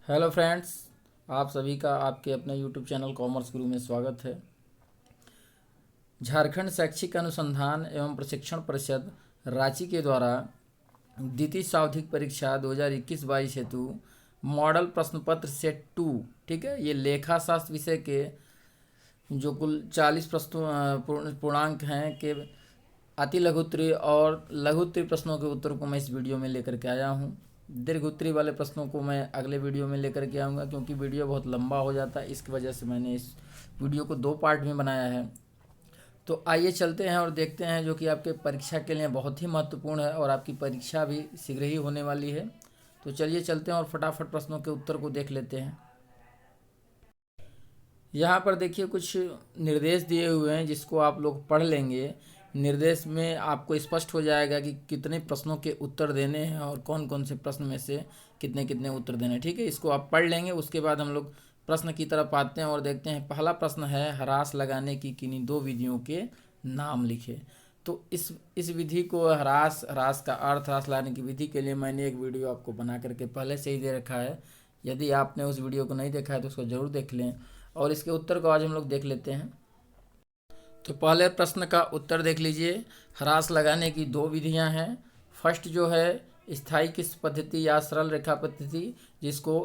Hello friends, आप सभी का आपके अपने यूट्यूब चैनल कॉमर्स गुरु में स्वागत है। झारखंड शैक्षिक अनुसंधान एवं प्रशिक्षण परिषद रांची के द्वारा द्वितीय सावधिक परीक्षा 2021-22 हेतु मॉडल प्रश्न पत्र सेट 2, ठीक है, ये लेखा शास्त्र विषय के जो कुल 40 पूर्णांक हैं के अति लघुत्तरीय और लघुत्तरीय प्रश्नों के उत्तर को मैं इस वीडियो में लेकर के आया हूँ। दीर्घ उत्तरीय वाले प्रश्नों को मैं अगले वीडियो में लेकर के आऊँगा, क्योंकि वीडियो बहुत लंबा हो जाता है। इसकी वजह से मैंने इस वीडियो को 2 पार्ट में बनाया है। तो आइए चलते हैं और देखते हैं, जो कि आपके परीक्षा के लिए बहुत ही महत्वपूर्ण है और आपकी परीक्षा भी शीघ्र ही होने वाली है। तो चलिए चलते हैं और फटाफट प्रश्नों के उत्तर को देख लेते हैं। यहाँ पर देखिए कुछ निर्देश दिए हुए हैं, जिसको आप लोग पढ़ लेंगे। निर्देश में आपको स्पष्ट हो जाएगा कि कितने प्रश्नों के उत्तर देने हैं और कौन कौन से प्रश्न में से कितने कितने उत्तर देने हैं, ठीक है। इसको आप पढ़ लेंगे। उसके बाद हम लोग प्रश्न की तरफ आते हैं और देखते हैं। पहला प्रश्न है, ह्रास लगाने की किन्हीं 2 विधियों के नाम लिखे। तो इस विधि को ह्रास का अर्थ, ह्रास लगाने की विधि के लिए मैंने एक वीडियो आपको बना करके पहले से ही दे रखा है। यदि आपने उस वीडियो को नहीं देखा है तो उसको ज़रूर देख लें। और इसके उत्तर को आज हम लोग देख लेते हैं। तो पहले प्रश्न का उत्तर देख लीजिए। ह्रास लगाने की 2 विधियां हैं। फर्स्ट जो है स्थायी किस्त पद्धति या सरल रेखा पद्धति, जिसको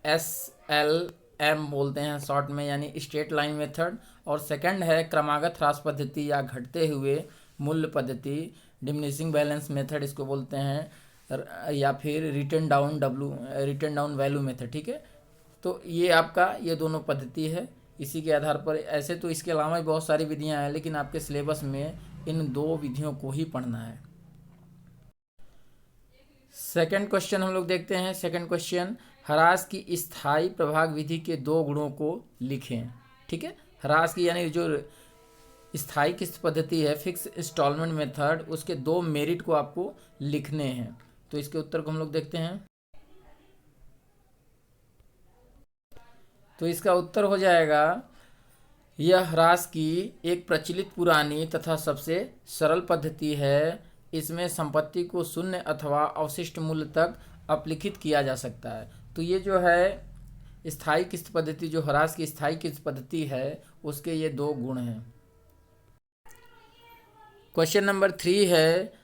SLM बोलते हैं शॉर्ट में, यानी स्ट्रेट लाइन मेथड। और सेकंड है क्रमागत ह्रास पद्धति या घटते हुए मूल्य पद्धति, डिमिनिशिंग बैलेंस मेथड इसको बोलते हैं, या फिर रिटर्न डाउन वैल्यू मेथड, ठीक है। तो ये आपका ये दोनों पद्धति है। इसी के आधार पर, ऐसे तो इसके अलावा भी बहुत सारी विधियां हैं, लेकिन आपके सिलेबस में इन 2 विधियों को ही पढ़ना है। सेकंड क्वेश्चन हम लोग देखते हैं। सेकंड क्वेश्चन, ह्रास की स्थायी प्रभाग विधि के 2 गुणों को लिखें, ठीक है। ह्रास की यानी जो स्थायी किस्त पद्धति है, फिक्स इंस्टॉलमेंट मेथड, उसके 2 मेरिट को आपको लिखने हैं। तो इसके उत्तर को हम लोग देखते हैं। तो इसका उत्तर हो जाएगा, यह ह्रास की एक प्रचलित पुरानी तथा सबसे सरल पद्धति है। इसमें संपत्ति को शून्य अथवा अवशिष्ट मूल्य तक अपलिखित किया जा सकता है। तो ये जो है स्थायी किस्त पद्धति, जो ह्रास की स्थायी किस्त पद्धति है, उसके ये 2 गुण हैं। क्वेश्चन नंबर 3 है,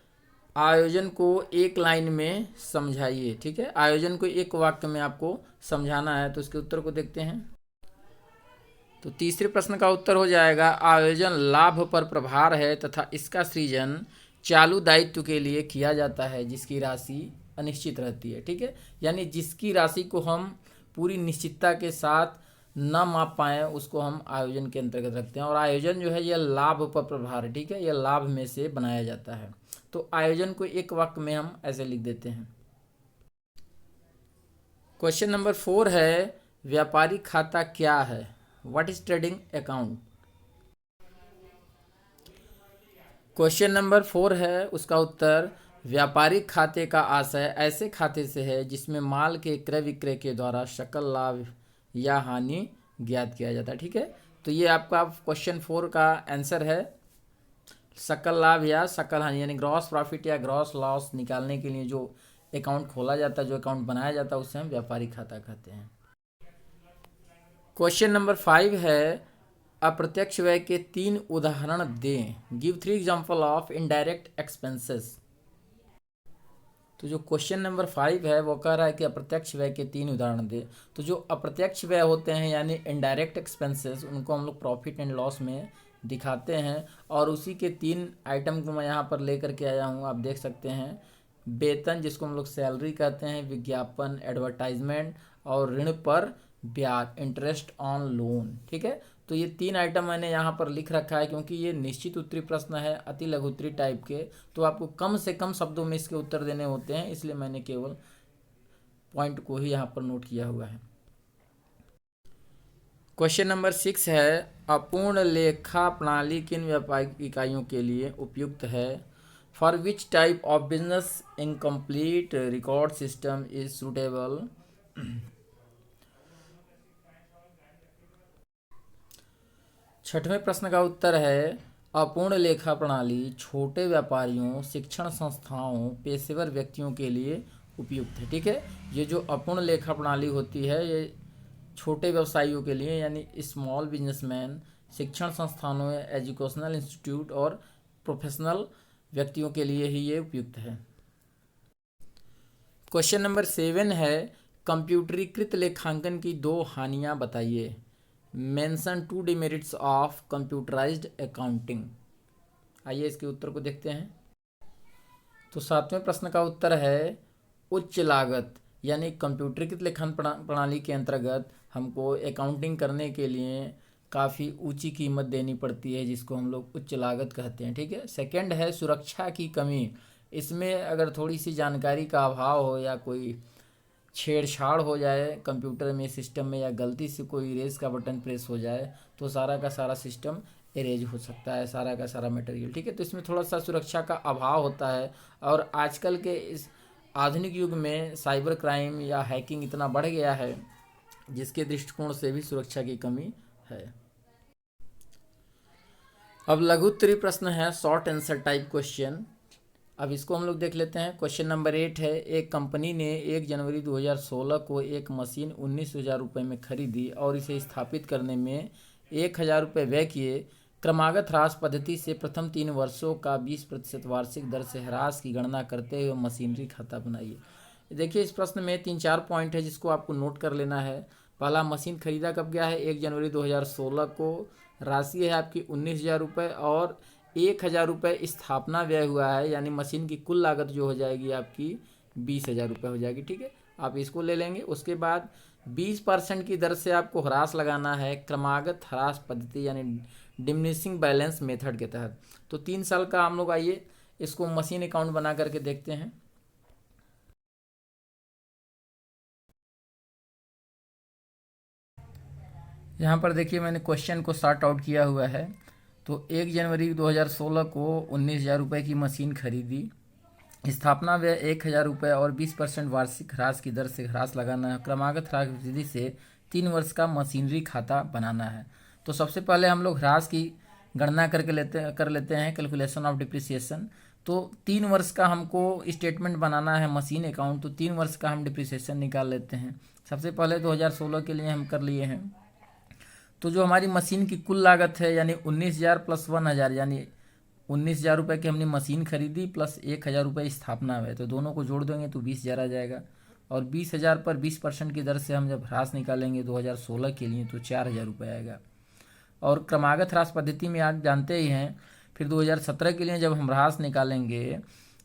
आयोजन को एक लाइन में समझाइए, ठीक है। आयोजन को एक वाक्य में आपको समझाना है। तो इसके उत्तर को देखते हैं। तो तीसरे प्रश्न का उत्तर हो जाएगा, आयोजन लाभ पर प्रभार है तथा इसका सृजन चालू दायित्व के लिए किया जाता है, जिसकी राशि अनिश्चित रहती है, ठीक है। यानी जिसकी राशि को हम पूरी निश्चितता के साथ न माप पाएँ, उसको हम आयोजन के अंतर्गत रखते हैं। और आयोजन जो है यह लाभ पर प्रभार है, ठीक है, यह लाभ में से बनाया जाता है। तो आयोजन को एक वाक्य में हम ऐसे लिख देते हैं। क्वेश्चन नंबर 4 है, व्यापारिक खाता क्या है? What is trading account? Question number 4 है, उसका उत्तर, व्यापारिक खाते का आशय ऐसे खाते से है जिसमें माल के क्रय विक्रय के द्वारा सकल लाभ या हानि ज्ञात किया जाता है, ठीक है। तो ये आपका क्वेश्चन 4 का आंसर है। सकल लाभ या सकल हानि, यानी ग्रॉस प्रॉफिट या ग्रॉस लॉस निकालने के लिए जो अकाउंट खोला जाता है, जो अकाउंट बनाया जाता है, उसे हम व्यापारिक खाता कहते हैं। क्वेश्चन नंबर 5 है, अप्रत्यक्ष व्यय के 3 उदाहरण दें। Give 3 example of indirect expenses. तो जो क्वेश्चन नंबर 5 है वो कह रहा है कि अप्रत्यक्ष व्यय के 3 उदाहरण दें। तो जो अप्रत्यक्ष व्यय होते हैं यानी इनडायरेक्ट एक्सपेंसेस, उनको हम लोग प्रॉफिट एंड लॉस में दिखाते हैं। और उसी के 3 आइटम को मैं यहाँ पर लेकर के आया हूँ, आप देख सकते हैं। वेतन, जिसको हम लोग सैलरी कहते हैं, विज्ञापन एडवर्टाइजमेंट, और ऋण पर ब्याज, इंटरेस्ट ऑन लोन, ठीक है। तो ये 3 आइटम मैंने यहाँ पर लिख रखा है, क्योंकि ये निश्चित उत्तरीय प्रश्न है, अति लघु उत्तरीय टाइप के। तो आपको कम से कम शब्दों में इसके उत्तर देने होते हैं, इसलिए मैंने केवल पॉइंट को ही यहाँ पर नोट किया हुआ है। क्वेश्चन नंबर 6 है, अपूर्ण लेखा प्रणाली किन व्यापारिक इकाइयों के लिए उपयुक्त है? For which type of business incomplete record system is suitable? छठवें प्रश्न का उत्तर है, अपूर्ण लेखा प्रणाली छोटे व्यापारियों, शिक्षण संस्थाओं, पेशेवर व्यक्तियों के लिए उपयुक्त है। ठीक है, ये जो अपूर्ण लेखा प्रणाली होती है ये छोटे व्यवसायियों के लिए यानी स्मॉल बिजनेसमैन, शिक्षण संस्थानों, एजुकेशनल इंस्टीट्यूट और प्रोफेशनल व्यक्तियों के लिए ही ये उपयुक्त है। क्वेश्चन नंबर 7 है, कंप्यूटरीकृत लेखांकन की 2 हानियां बताइए। Mention 2 demerits of computerised accounting. आइए इसके उत्तर को देखते हैं। तो 7वें प्रश्न का उत्तर है उच्च लागत, यानी कंप्यूटरीकृत लेखन प्रणाली के अंतर्गत हमको अकाउंटिंग करने के लिए काफ़ी ऊंची कीमत देनी पड़ती है, जिसको हम लोग उच्च लागत कहते हैं। ठीक है। सेकंड है सुरक्षा की कमी, इसमें अगर थोड़ी सी जानकारी का अभाव हो या कोई छेड़छाड़ हो जाए कंप्यूटर में, सिस्टम में, या गलती से कोई इरेज का बटन प्रेस हो जाए तो सारा का सारा सिस्टम इरेज हो सकता है, सारा का सारा मटेरियल। ठीक है, तो इसमें थोड़ा सा सुरक्षा का अभाव होता है। और आजकल के इस आधुनिक युग में साइबर क्राइम या हैकिंग इतना बढ़ गया है, जिसके दृष्टिकोण से भी सुरक्षा की कमी है। अब लघु उत्तरीय प्रश्न है, शॉर्ट आंसर टाइप क्वेश्चन। अब इसको हम लोग देख लेते हैं। क्वेश्चन नंबर 8 है, एक कंपनी ने 1 जनवरी 2016 को एक मशीन 19,000 रुपये में खरीदी और इसे स्थापित करने में 1,000 रुपये व्यय किए। क्रमागत ह्रास पद्धति से प्रथम 3 वर्षों का 20% वार्षिक दर से ह्रास की गणना करते हुए मशीनरी खाता बनाइए। देखिए इस प्रश्न में 3-4 पॉइंट है जिसको आपको नोट कर लेना है। पहला, मशीन खरीदा कब गया है? 1 जनवरी 2016 को। राशि है आपकी 19,000 रुपये और 1,000 रुपये स्थापना व्यय हुआ है, यानी मशीन की कुल लागत जो हो जाएगी आपकी 20,000 रुपये हो जाएगी। ठीक है, आप इसको ले लेंगे। उसके बाद 20% की दर से आपको ह्रास लगाना है क्रमागत ह्रास पद्धति यानी डिमिनिशिंग बैलेंस मेथड के तहत। तो 3 साल का हम लोग आइए इसको मशीन अकाउंट बना करके देखते हैं। यहाँ पर देखिए मैंने क्वेश्चन को सॉर्ट आउट किया हुआ है। तो 1 जनवरी 2016 को 19,000 रुपये की मशीन खरीदी, स्थापना व्यय 1,000 रुपये और 20% वार्षिक ह्रास की दर से ह्रास लगाना है। क्रमागत ह्रास विधि से 3 वर्ष का मशीनरी खाता बनाना है। तो सबसे पहले हम लोग ह्रास की गणना कर लेते हैं, कैलकुलेशन ऑफ डिप्रिसिएशन। तो 3 वर्ष का हमको स्टेटमेंट बनाना है मशीन अकाउंट, तो 3 वर्ष का हम डिप्रिसिएशन निकाल लेते हैं। सबसे पहले 2016 के लिए हम कर लिए हैं। तो जो हमारी मशीन की कुल लागत है यानी 19,000 प्लस 1,000, यानी 19,000 रुपये की हमने मशीन खरीदी प्लस 1,000 रुपये स्थापना है, तो दोनों को जोड़ देंगे तो 20,000 आ जाएगा। और 20,000 पर 20% की दर से हम जब ह्रास निकालेंगे 2016 के लिए तो 4,000 रुपये आएगा। और क्रमागत ह्रास पद्धति में आप जानते ही हैं, फिर 2017 के लिए जब हम ह्रास निकालेंगे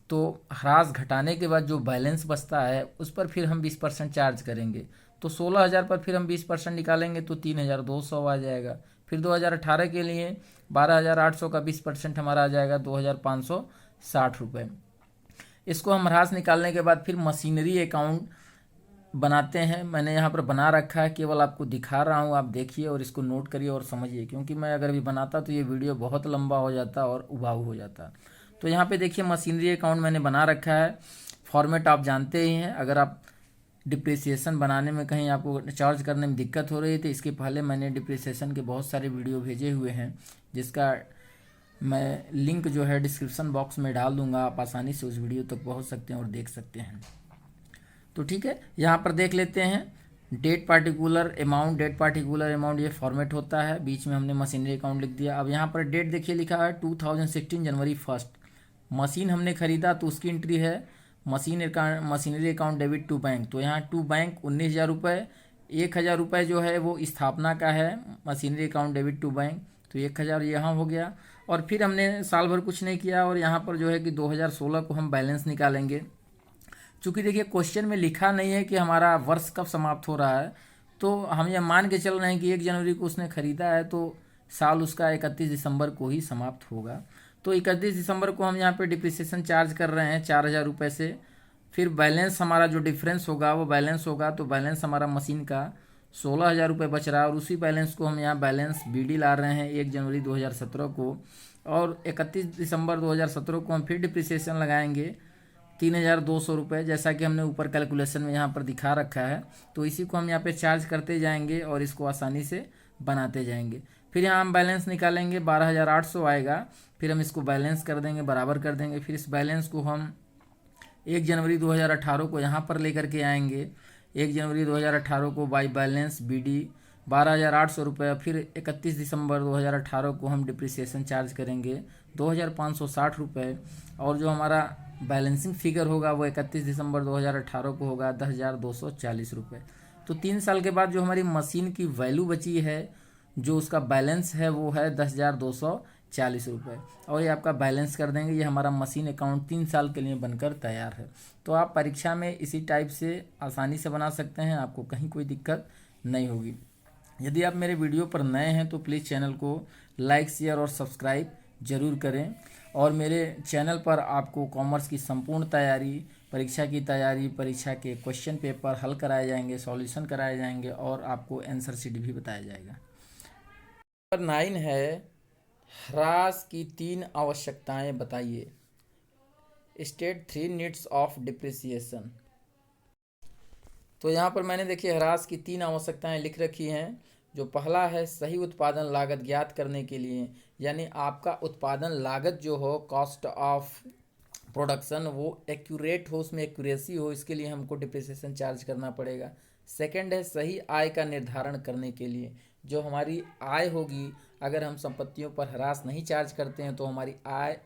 तो ह्रास घटाने के बाद जो बैलेंस बचता है उस पर फिर हम 20% चार्ज करेंगे। तो 16,000 पर फिर हम 20% निकालेंगे तो 3,200 आ जाएगा। फिर 2018 के लिए 12,800 का 20% हमारा आ जाएगा 2,560 रुपये। इसको हम ह्रास निकालने के बाद फिर मशीनरी अकाउंट बनाते हैं। मैंने यहाँ पर बना रखा है, केवल आपको दिखा रहा हूँ, आप देखिए और इसको नोट करिए और समझिए, क्योंकि मैं अगर भी बनाता तो ये वीडियो बहुत लंबा हो जाता और उबाऊ हो जाता। तो यहाँ पे देखिए मशीनरी अकाउंट मैंने बना रखा है। फॉर्मेट आप जानते ही हैं। अगर आप डिप्रिसिएशन बनाने में कहीं आपको चार्ज करने में दिक्कत हो रही है तो इसके पहले मैंने डिप्रिसिएशन के बहुत सारे वीडियो भेजे हुए हैं, जिसका मैं लिंक जो है डिस्क्रिप्शन बॉक्स में डाल दूंगा। आप आसानी से उस वीडियो तक पहुंच सकते हैं और देख सकते हैं। तो ठीक है, यहाँ पर देख लेते हैं डेट पार्टिकुलर अमाउंट, ये फॉर्मेट होता है। बीच में हमने मशीनरी अकाउंट लिख दिया। अब यहाँ पर डेट देखिए लिखा है 2016 जनवरी 1। मशीन हमने खरीदा तो उसकी एंट्री है machinery account debit to bank. तो यहाँ टू बैंक 19,000 रुपये, 1,000 रुपये जो है वो स्थापना का है machinery account debit to bank, तो 1,000 यहाँ हो गया। और फिर हमने साल भर कुछ नहीं किया और यहाँ पर जो है कि 2016 को हम बैलेंस निकालेंगे। चूँकि देखिए क्वेश्चन में लिखा नहीं है कि हमारा वर्ष कब समाप्त हो रहा है, तो हम ये मान के चल रहे हैं कि 1 जनवरी को उसने खरीदा है तो साल उसका 31 दिसंबर को ही समाप्त होगा। तो 31 दिसंबर को हम यहाँ पे डिप्रिसिएशन चार्ज कर रहे हैं 4,000 रुपये से। फिर बैलेंस हमारा जो डिफरेंस होगा वो बैलेंस होगा, तो बैलेंस हमारा मशीन का 16,000 रुपये बच रहा है। और उसी बैलेंस को हम यहाँ बैलेंस BD ला रहे हैं 1 जनवरी 2017 को, और 31 दिसंबर 2017 को हम फिर डिप्रिसिएशन लगाएंगे 3,200 रुपये, जैसा कि हमने ऊपर कैलकुलेशन में यहाँ पर दिखा रखा है। तो इसी को हम यहाँ पे चार्ज करते जाएंगे और इसको आसानी से बनाते जाएंगे। फिर यहाँ हम बैलेंस निकालेंगे 12,800 आएगा। फिर हम इसको बैलेंस कर देंगे, बराबर कर देंगे। फिर इस बैलेंस को हम 1 जनवरी 2018 को यहाँ पर लेकर के आएंगे। 1 जनवरी 2018 को बाई बैलेंस BD 12,800 रुपये। फिर 31 दिसंबर 2018 को हम डिप्रिसिएशन चार्ज करेंगे 2,560 रुपये। और जो हमारा बैलेंसिंग फिगर होगा वो 31 दिसंबर 2018 को होगा 10,240 रुपये। तो 3 साल के बाद जो हमारी मशीन की वैल्यू बची है, जो उसका बैलेंस है, वो है 10,240 रुपये। और ये आपका बैलेंस कर देंगे। ये हमारा मशीन अकाउंट 3 साल के लिए बनकर तैयार है। तो आप परीक्षा में इसी टाइप से आसानी से बना सकते हैं, आपको कहीं कोई दिक्कत नहीं होगी। यदि आप मेरे वीडियो पर नए हैं तो प्लीज़ चैनल को लाइक, शेयर और सब्सक्राइब जरूर करें। और मेरे चैनल पर आपको कॉमर्स की संपूर्ण तैयारी, परीक्षा की तैयारी, परीक्षा के क्वेश्चन पेपर हल कराए जाएंगे, सॉल्यूशन कराए जाएंगे और आपको आंसर शीट भी बताया जाएगा। नंबर 9 है, ह्रास की 3 आवश्यकताएं बताइए। State 3 needs of depreciation. तो यहाँ पर मैंने देखिए ह्रास की 3 आवश्यकताएं लिख रखी हैं। जो पहला है, सही उत्पादन लागत ज्ञात करने के लिए, यानी आपका उत्पादन लागत जो हो, कॉस्ट ऑफ प्रोडक्शन, वो एक्यूरेट हो, उसमें एक्यूरेसी हो, इसके लिए हमको डिप्रिसिएशन चार्ज करना पड़ेगा। सेकंड है, सही आय का निर्धारण करने के लिए, जो हमारी आय होगी, अगर हम संपत्तियों पर ह्रास नहीं चार्ज करते हैं तो हमारी आय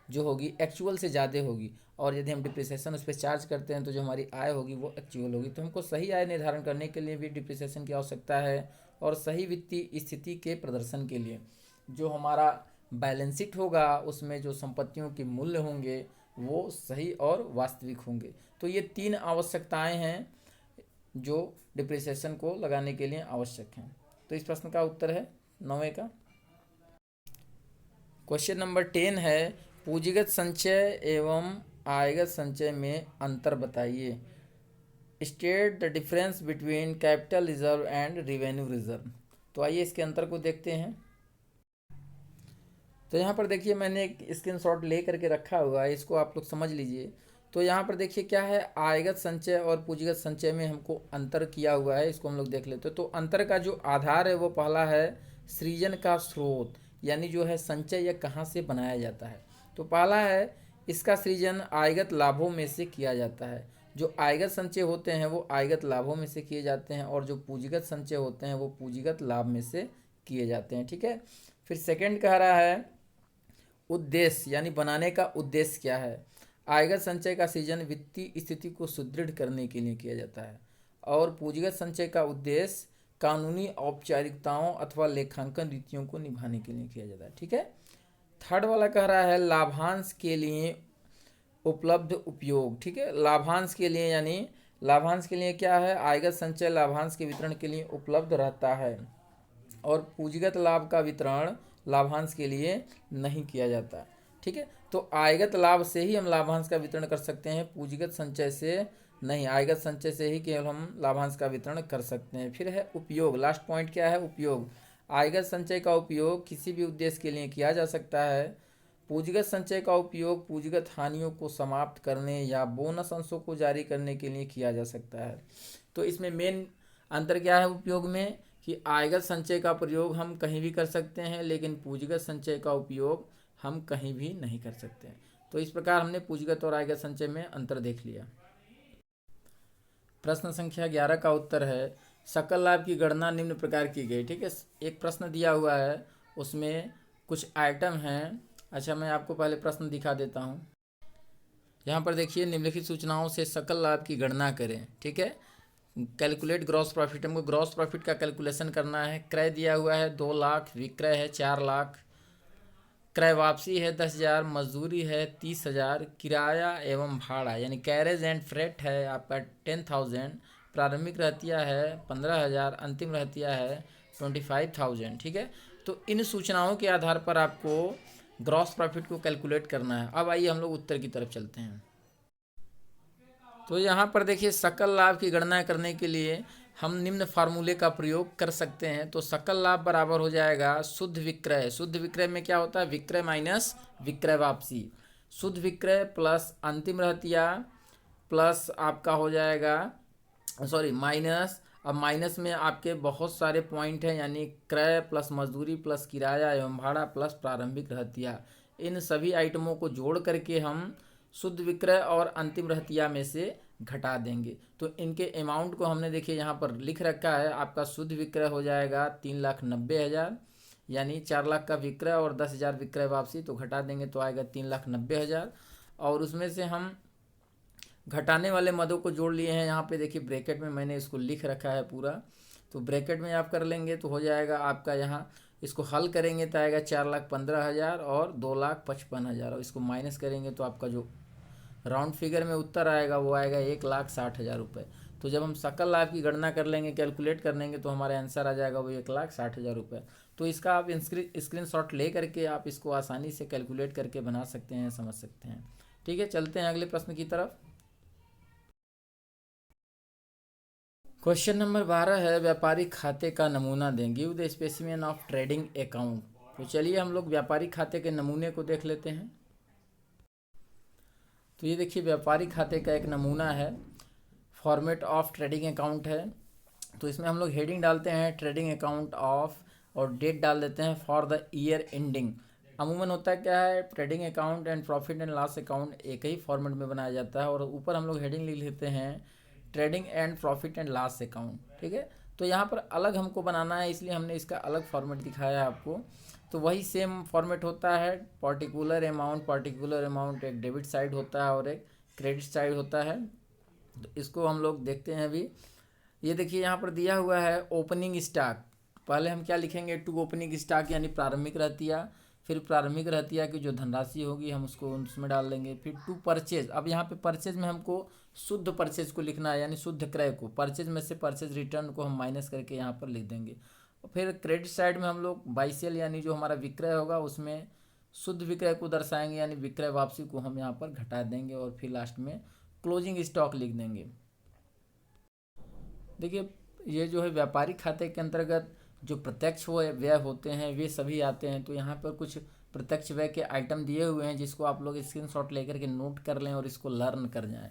जो होगी एक्चुअल से ज़्यादा होगी, और यदि हम डिप्रिसिएशन उस पर चार्ज करते हैं तो जो हमारी आय होगी वो एक्चुअल होगी। तो हमको सही आय निर्धारण करने के लिए भी डिप्रिसिएशन की आवश्यकता है, और सही वित्तीय स्थिति के प्रदर्शन के लिए, जो हमारा बैलेंस शीट होगा उसमें जो संपत्तियों के मूल्य होंगे वो सही और वास्तविक होंगे। तो ये 3 आवश्यकताएं हैं जो डिप्रिसिएशन को लगाने के लिए आवश्यक हैं। तो इस प्रश्न का उत्तर है 9वें का। क्वेश्चन नंबर 10 है, पूंजीगत संचय एवं आयगत संचय में अंतर बताइए। State the difference between capital reserve and revenue reserve. तो आइए इसके अंतर को देखते हैं। तो यहाँ पर देखिए मैंने एक स्क्रीनशॉट ले करके रखा हुआ है, इसको आप लोग समझ लीजिए। तो यहाँ पर देखिए क्या है, आयगत संचय और पूंजीगत संचय में हमको अंतर किया हुआ है, इसको हम लोग देख लेते हैं। तो अंतर का जो आधार है वो पहला है सृजन का स्रोत, यानी जो है संचय यह कहाँ से बनाया जाता है। तो पहला है, इसका सृजन आयगत लाभों में से किया जाता है। जो आयगत संचय होते हैं वो आयगत लाभों में से किए जाते हैं, और जो पूंजीगत संचय होते हैं वो पूंजीगत लाभ में से किए जाते हैं। ठीक है। फिर सेकंड कह रहा है उद्देश्य, यानी बनाने का उद्देश्य क्या है। आयगत संचय का सृजन वित्तीय स्थिति को सुदृढ़ करने के लिए किया जाता है, और पूंजीगत संचय का उद्देश्य कानूनी औपचारिकताओं अथवा लेखांकन रीतियों को निभाने के लिए किया जाता है। ठीक है। थर्ड वाला कह रहा है लाभांश के लिए उपलब्ध उपयोग। ठीक है। लाभांश के लिए, यानी लाभांश के लिए क्या है, आयगत संचय लाभांश के वितरण के लिए उपलब्ध रहता है, और पूंजीगत लाभ का वितरण लाभांश के लिए नहीं किया जाता। ठीक है। तो आयगत लाभ से ही हम लाभांश का वितरण कर सकते हैं, पूंजीगत संचय से नहीं, आयगत संचय से ही केवल हम लाभांश का वितरण कर सकते हैं। फिर है उपयोग, लास्ट पॉइंट क्या है, उपयोग। आयगत संचय का उपयोग किसी भी उद्देश्य के लिए किया जा सकता है। पूंजीगत संचय का उपयोग पूंजीगत हानियों को समाप्त करने या बोनस अंशों को जारी करने के लिए किया जा सकता है। तो इसमें मेन अंतर क्या है उपयोग में, कि आयगत संचय का प्रयोग हम कहीं भी कर सकते हैं, लेकिन पूंजीगत संचय का उपयोग हम कहीं भी नहीं कर सकते हैं। तो इस प्रकार हमने पूंजीगत और आयगत संचय में अंतर देख लिया। प्रश्न संख्या 11 का उत्तर है, सकल लाभ की गणना निम्न प्रकार की गई। ठीक है। एक प्रश्न दिया हुआ है, उसमें कुछ आइटम हैं। अच्छा, मैं आपको पहले प्रश्न दिखा देता हूँ। यहाँ पर देखिए, निम्नलिखित सूचनाओं से सकल लाभ की गणना करें। ठीक है। कैलकुलेट ग्रॉस प्रॉफिट, हमको ग्रॉस प्रॉफिट का कैलकुलेशन करना है। क्रय दिया हुआ है 2 लाख, विक्रय है 4 लाख, क्रय वापसी है 10,000, मजदूरी है 30,000, किराया एवं भाड़ा यानी कैरेज एंड फ्रेट है आपका 10,000, प्रारंभिक रहतिया है 15,000, अंतिम रहतिया है 25,000। ठीक है। तो इन सूचनाओं के आधार पर आपको ग्रॉस प्रॉफिट को कैलकुलेट करना है। अब आइए हम लोग उत्तर की तरफ चलते हैं। तो यहाँ पर देखिए, सकल लाभ की गणना करने के लिए हम निम्न फार्मूले का प्रयोग कर सकते हैं। तो सकल लाभ बराबर हो जाएगा शुद्ध विक्रय। शुद्ध विक्रय में क्या होता है, विक्रय माइनस विक्रय वापसी। शुद्ध विक्रय प्लस अंतिम रहतिया प्लस आपका हो जाएगा, सॉरी माइनस, अब माइनस में आपके बहुत सारे पॉइंट हैं, यानी क्रय प्लस मजदूरी प्लस किराया एवं भाड़ा प्लस प्रारंभिक रहतिया। इन सभी आइटमों को जोड़ करके हम शुद्ध विक्रय और अंतिम रहतिया में से घटा देंगे। तो इनके अमाउंट को हमने देखिए यहाँ पर लिख रखा है। आपका शुद्ध विक्रय हो जाएगा 3,90,000, यानी 4 लाख का विक्रय और 10,000 विक्रय वापसी, तो घटा देंगे तो आएगा 3,90,000। और उसमें से हम घटाने वाले मदों को जोड़ लिए हैं। यहाँ पे देखिए ब्रैकेट में मैंने इसको लिख रखा है पूरा, तो ब्रैकेट में आप कर लेंगे तो हो जाएगा आपका, यहाँ इसको हल करेंगे तो आएगा 4,15,000 और 2,55,000, और इसको माइनस करेंगे तो आपका जो राउंड फिगर में उत्तर आएगा वो आएगा 1,60,000 रुपये। तो जब हम सकल लाभ की गणना कर लेंगे, कैलकुलेट कर लेंगे, तो हमारा आंसर आ जाएगा वो 1,60,000 रुपये। तो इसका आप स्क्रीनशॉट ले करके आप इसको आसानी से कैलकुलेट करके बना सकते हैं, समझ सकते हैं। ठीक है, चलते हैं अगले प्रश्न की तरफ। क्वेश्चन नंबर 12 है, व्यापारिक खाते का नमूना दें, give the specimen of trading account. तो चलिए हम लोग व्यापारिक खाते के नमूने को देख लेते हैं। तो ये देखिए व्यापारिक खाते का एक नमूना है, फॉर्मेट ऑफ ट्रेडिंग अकाउंट है। तो इसमें हम लोग हेडिंग डालते हैं ट्रेडिंग अकाउंट ऑफ, और डेट डाल देते हैं फॉर द ईयर एंडिंग। अमूमन होता क्या है, trading account and profit and loss account एक ही फॉर्मेट में बनाया जाता है, और ऊपर हम लोग हेडिंग लिख लेते हैं trading and profit and loss account. ठीक है, तो यहाँ पर अलग हमको बनाना है, इसलिए हमने इसका अलग फॉर्मेट दिखाया है आपको। तो वही सेम फॉर्मेट होता है, पर्टिकुलर अमाउंट एक डेबिट साइड होता है और एक क्रेडिट साइड होता है। तो इसको हम लोग देखते हैं अभी। ये देखिए यहाँ पर दिया हुआ है ओपनिंग स्टॉक। पहले हम क्या लिखेंगे, टू ओपनिंग स्टॉक यानी प्रारंभिक रहतिया, फिर प्रारंभिक रहतिया की जो धनराशि होगी हम उसको उसमें डाल देंगे। फिर टू परचेज, अब यहाँ पे परचेज में हमको शुद्ध परचेज को लिखना है, यानी शुद्ध क्रय को, परचेज में से परचेज रिटर्न को हम माइनस करके यहाँ पर लिख देंगे। और फिर क्रेडिट साइड में हम लोग बाई सेल यानी जो हमारा विक्रय होगा उसमें शुद्ध विक्रय को दर्शाएंगे, यानी विक्रय वापसी को हम यहाँ पर घटा देंगे, और फिर लास्ट में क्लोजिंग स्टॉक लिख देंगे। देखिए ये जो है व्यापारिक खाते के अंतर्गत जो प्रत्यक्ष व्यय होते हैं वे सभी आते हैं। तो यहाँ पर कुछ प्रत्यक्ष व्यय के आइटम दिए हुए हैं, जिसको आप लोग स्क्रीनशॉट लेकर के नोट कर लें और इसको लर्न कर जाएं,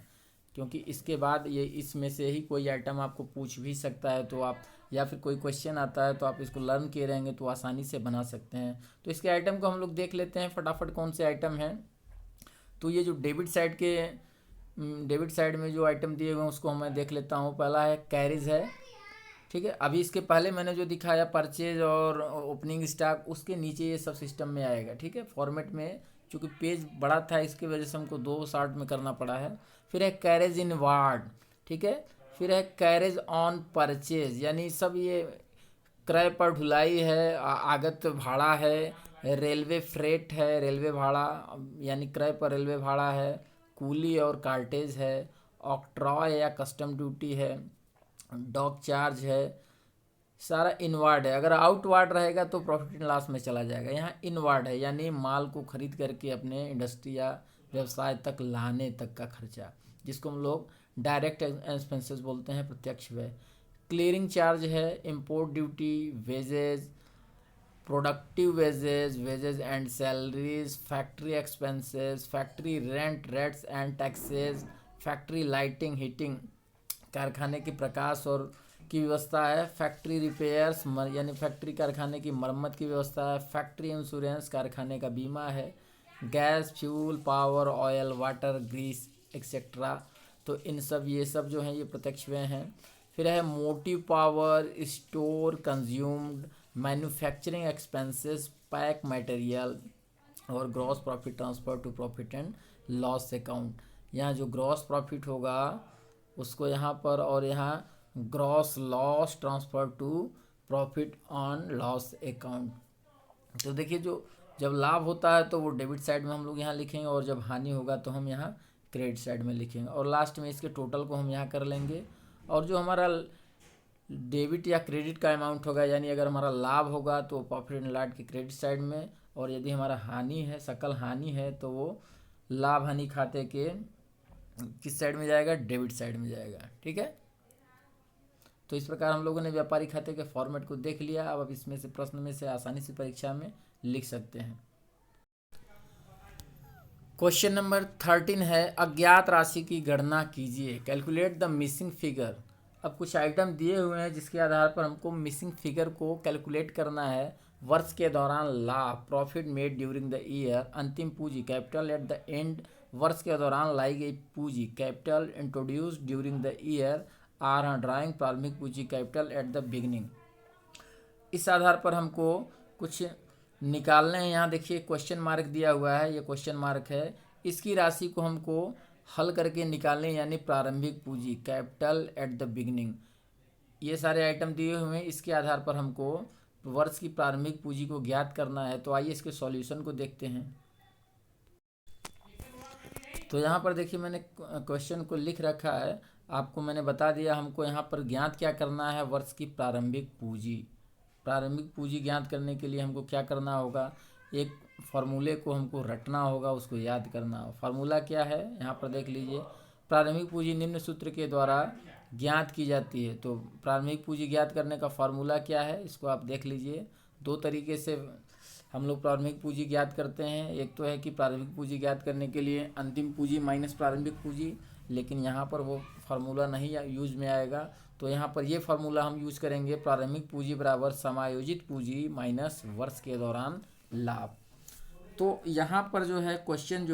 क्योंकि इसके बाद ये इसमें से ही कोई आइटम आपको पूछ भी सकता है, तो आप, या फिर कोई क्वेश्चन आता है तो आप इसको लर्न किए रहेंगे तो आसानी से बना सकते हैं। तो इसके आइटम को हम लोग देख लेते हैं फटाफट, कौन से आइटम हैं। तो ये जो डेबिट साइड में जो आइटम दिए हुए हैं उसको मैं देख लेता हूँ। पहला है कैरिज है, ठीक है। अभी इसके पहले मैंने जो दिखाया परचेज और ओपनिंग स्टॉक, उसके नीचे ये सब सिस्टम में आएगा, ठीक है। फॉर्मेट में चूँकि पेज बड़ा था इसकी वजह से हमको 2 शार्ट में करना पड़ा है। फिर है कैरेज इन वार्ड, ठीक है। फिर है कैरेज ऑन परचेज, यानी सब ये क्रय पर ढुलाई है, आगत भाड़ा है, रेलवे फ्रेट है, रेलवे भाड़ा यानी क्रय पर रेलवे भाड़ा है, कूली और कार्टेज है, ऑक्ट्रॉय या कस्टम ड्यूटी है, डॉक चार्ज है, सारा इनवार्ड है। अगर आउटवार्ड रहेगा तो प्रॉफिट एंड लॉस में चला जाएगा। यहाँ इनवार्ड है, यानी माल को खरीद करके अपने इंडस्ट्री या व्यवसाय तक लाने तक का खर्चा, जिसको हम लोग डायरेक्ट एक्सपेंसेस बोलते हैं, प्रत्यक्ष व्यय। क्लियरिंग चार्ज है, import duty, wages, productive wages and salaries, factory expenses, factory rent, rates and taxes, factory lighting heating, कारखाने की प्रकाश और की व्यवस्था है, फैक्ट्री रिपेयर्स यानी फैक्ट्री कारखाने की मरम्मत की व्यवस्था है, फैक्ट्री इंश्योरेंस कारखाने का बीमा है, gas, fuel, power, oil, water, grease etcetera. तो इन सब ये सब जो हैं ये प्रत्यक्ष व्यय हैं। फिर है motive power, store, consumed, manufacturing expenses, pack material, और gross profit transfer to profit and loss account. यहाँ जो ग्रॉस प्रॉफिट होगा उसको यहाँ पर, और यहाँ gross loss transfer to profit on loss account. तो देखिए जो जब लाभ होता है तो वो डेबिट साइड में हम लोग यहाँ लिखेंगे, और जब हानि होगा तो हम यहाँ क्रेडिट साइड में लिखेंगे, और लास्ट में इसके टोटल को हम यहाँ कर लेंगे। और जो हमारा डेबिट या क्रेडिट का अमाउंट होगा, यानी अगर हमारा लाभ होगा तो प्रॉफिट एंड लॉस के क्रेडिट साइड में, और यदि हमारा हानि है, सकल हानि है, तो वो लाभ हानि खाते के किस साइड में जाएगा, डेबिट साइड में जाएगा, ठीक है। तो इस प्रकार हम लोगों ने व्यापारिक खाते के फॉर्मेट को देख लिया। अब इसमें से प्रश्न में से आसानी से परीक्षा में लिख सकते हैं। क्वेश्चन नंबर 13 है, अज्ञात राशि की गणना कीजिए, कैलकुलेट द मिसिंग फिगर। अब कुछ आइटम दिए हुए हैं जिसके आधार पर हमको मिसिंग फिगर को कैलकुलेट करना है। वर्ष के दौरान लाभ, profit made during the year, अंतिम पूंजी, कैपिटल एट द एंड वर्ष के दौरान लाई गई पूंजी capital introduced during the year or drawing प्रारंभिक पूंजी कैपिटल एट द बिगिनिंग। इस आधार पर हमको कुछ निकालने हैं। यहाँ देखिए क्वेश्चन मार्क दिया हुआ है, ये क्वेश्चन मार्क है। इसकी राशि को हमको हल करके निकालने, यानी प्रारंभिक पूंजी कैपिटल एट द बिगिनिंग, ये सारे आइटम दिए हुए हैं। इसके आधार पर हमको वर्ष की प्रारंभिक पूंजी को ज्ञात करना है। तो आइए इसके सॉल्यूशन को देखते हैं। तो यहाँ पर देखिए मैंने क्वेश्चन को लिख रखा है, आपको मैंने बता दिया हमको यहाँ पर ज्ञात क्या करना है, वर्ष की प्रारंभिक पूंजी। प्रारंभिक पूंजी ज्ञात करने के लिए हमको क्या करना होगा, एक फार्मूले को हमको रटना होगा, उसको याद करना होगा। फार्मूला क्या है यहाँ पर देख लीजिए, प्रारंभिक पूंजी निम्न सूत्र के द्वारा ज्ञात की जाती है। तो प्रारंभिक पूंजी ज्ञात करने का फार्मूला क्या है, इसको आप देख लीजिए। दो तरीके से हम लोग प्रारंभिक पूंजी ज्ञात करते हैं। एक तो है कि प्रारंभिक पूंजी ज्ञात करने के लिए अंतिम पूंजी माइनस प्रारंभिक पूंजी, लेकिन यहाँ पर वो फार्मूला नहीं यूज में आएगा। तो यहाँ पर ये फार्मूला हम यूज करेंगे, प्रारंभिक पूंजी बराबर समायोजित पूंजी माइनस वर्ष के दौरान लाभ। तो यहाँ पर जो है क्वेश्चन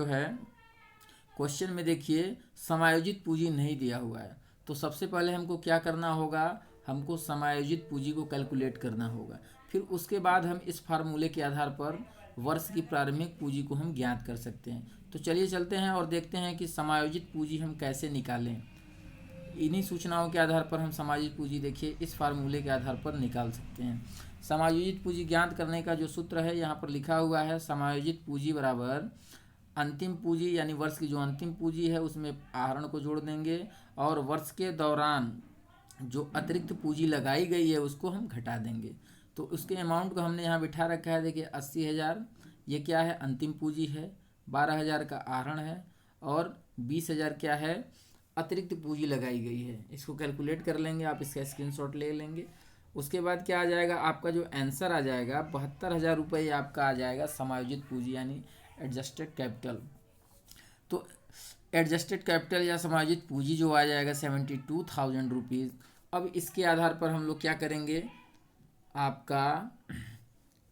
क्वेश्चन में देखिए समायोजित पूंजी नहीं दिया हुआ है। तो सबसे पहले हमको क्या करना होगा, हमको समायोजित पूंजी को कैलकुलेट करना होगा। फिर उसके बाद हम इस फार्मूले के आधार पर वर्ष की प्रारंभिक पूंजी को हम ज्ञात कर सकते हैं। तो चलिए चलते हैं और देखते हैं कि समायोजित पूंजी हम कैसे निकालें। इन्हीं सूचनाओं के आधार पर हम समायोजित पूंजी देखिए इस फार्मूले के आधार पर निकाल सकते हैं। समायोजित पूंजी ज्ञात करने का जो सूत्र है यहाँ पर लिखा हुआ है, समायोजित पूंजी बराबर अंतिम पूंजी, यानी वर्ष की जो अंतिम पूंजी है उसमें आहरण को जोड़ देंगे और वर्ष के दौरान जो अतिरिक्त पूंजी लगाई गई है उसको हम घटा देंगे। तो उसके अमाउंट को हमने यहाँ बिठा रखा है, देखिए 80,000 ये क्या है, अंतिम पूंजी है, 12,000 का आहरण है और 20,000 क्या है, अतिरिक्त पूंजी लगाई गई है। इसको कैलकुलेट कर लेंगे, आप इसका स्क्रीनशॉट ले लेंगे। उसके बाद क्या आ जाएगा, आपका जो आंसर आ जाएगा 72,000 रुपये आपका आ जाएगा समायोजित पूंजी यानी एडजस्टेड कैपिटल। तो एडजस्टेड कैपिटल या समायोजित पूंजी जो आ जाएगा 72,000 रुपीज़। अब इसके आधार पर हम लोग क्या करेंगे, आपका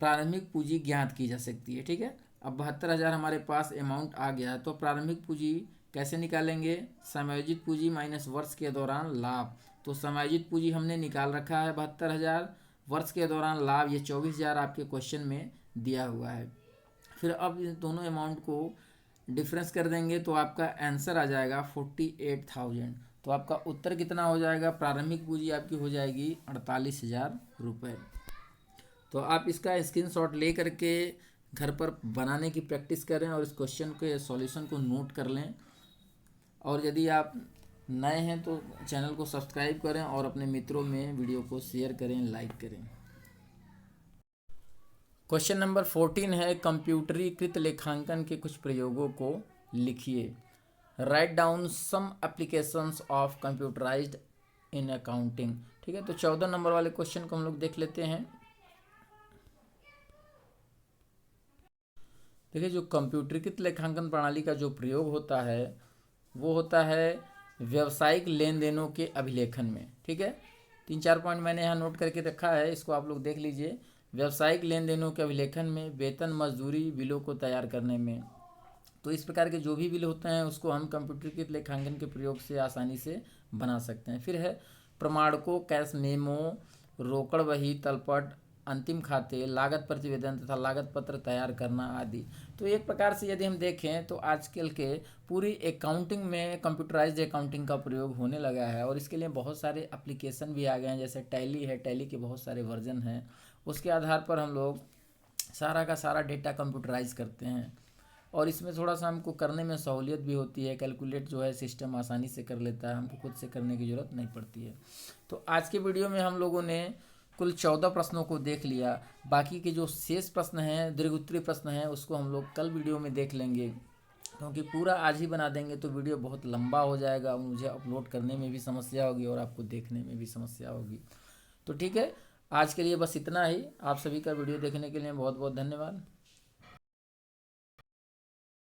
प्रारंभिक पूंजी ज्ञात की जा सकती है। ठीक है, अब 72,000 हमारे पास अमाउंट आ गया है। तो प्रारंभिक पूंजी कैसे निकालेंगे, समायोजित पूंजी माइनस वर्ष के दौरान लाभ। तो समायोजित पूंजी हमने निकाल रखा है 72,000, वर्ष के दौरान लाभ ये 24,000 आपके क्वेश्चन में दिया हुआ है। फिर अब इन दोनों अमाउंट को डिफरेंस कर देंगे तो आपका आंसर आ जाएगा 48,000। तो आपका उत्तर कितना हो जाएगा, प्रारंभिक पूंजी आपकी हो जाएगी 48,000 रुपये। तो आप इसका स्क्रीनशॉट ले करके घर पर बनाने की प्रैक्टिस करें और इस क्वेश्चन के सॉल्यूशन को नोट कर लें। और यदि आप नए हैं तो चैनल को सब्सक्राइब करें और अपने मित्रों में वीडियो को शेयर करें, लाइक करें। क्वेश्चन नंबर 14 है, कंप्यूटरीकृत लेखांकन के कुछ प्रयोगों को लिखिए। Write down some applications of computerized in accounting. ठीक है, तो 14 नंबर वाले क्वेश्चन को हम लोग देख लेते हैं। देखिए, जो कंप्यूटरीकृत लेखांकन प्रणाली का जो प्रयोग होता है वो होता है व्यावसायिक लेन देनों के अभिलेखन में। ठीक है, 3-4 पॉइंट मैंने यहाँ नोट करके रखा है, इसको आप लोग देख लीजिए। व्यावसायिक लेन देनों के अभिलेखन में, वेतन मजदूरी बिलों को तैयार करने में। तो इस प्रकार के जो भी बिल होते हैं उसको हम कंप्यूटरीकृत लेखांकन के प्रयोग से आसानी से बना सकते हैं। फिर है प्रमाणकों, कैश मेमो, रोकड़ बही, तलपट, अंतिम खाते, लागत प्रतिवेदन तथा लागत पत्र तैयार करना आदि। तो एक प्रकार से यदि हम देखें तो आजकल के पूरी अकाउंटिंग में कंप्यूटराइज्ड अकाउंटिंग का प्रयोग होने लगा है और इसके लिए बहुत सारे एप्लीकेशन भी आ गए हैं, जैसे टैली है, टैली के बहुत सारे वर्जन हैं। उसके आधार पर हम लोग सारा का सारा डेटा कंप्यूटराइज करते हैं और इसमें थोड़ा सा हमको करने में सहूलियत भी होती है। कैलकुलेट जो है सिस्टम आसानी से कर लेता है, हमको खुद से करने की ज़रूरत नहीं पड़ती है। तो आज के वीडियो में हम लोगों ने कुल 14 प्रश्नों को देख लिया। बाकी के जो शेष प्रश्न हैं, दीर्घोत्तरीय प्रश्न हैं, उसको हम लोग कल वीडियो में देख लेंगे, क्योंकि पूरा आज ही बना देंगे तो वीडियो बहुत लंबा हो जाएगा, मुझे अपलोड करने में भी समस्या होगी और आपको देखने में भी समस्या होगी। तो ठीक है, आज के लिए बस इतना ही। आप सभी का वीडियो देखने के लिए बहुत बहुत धन्यवाद।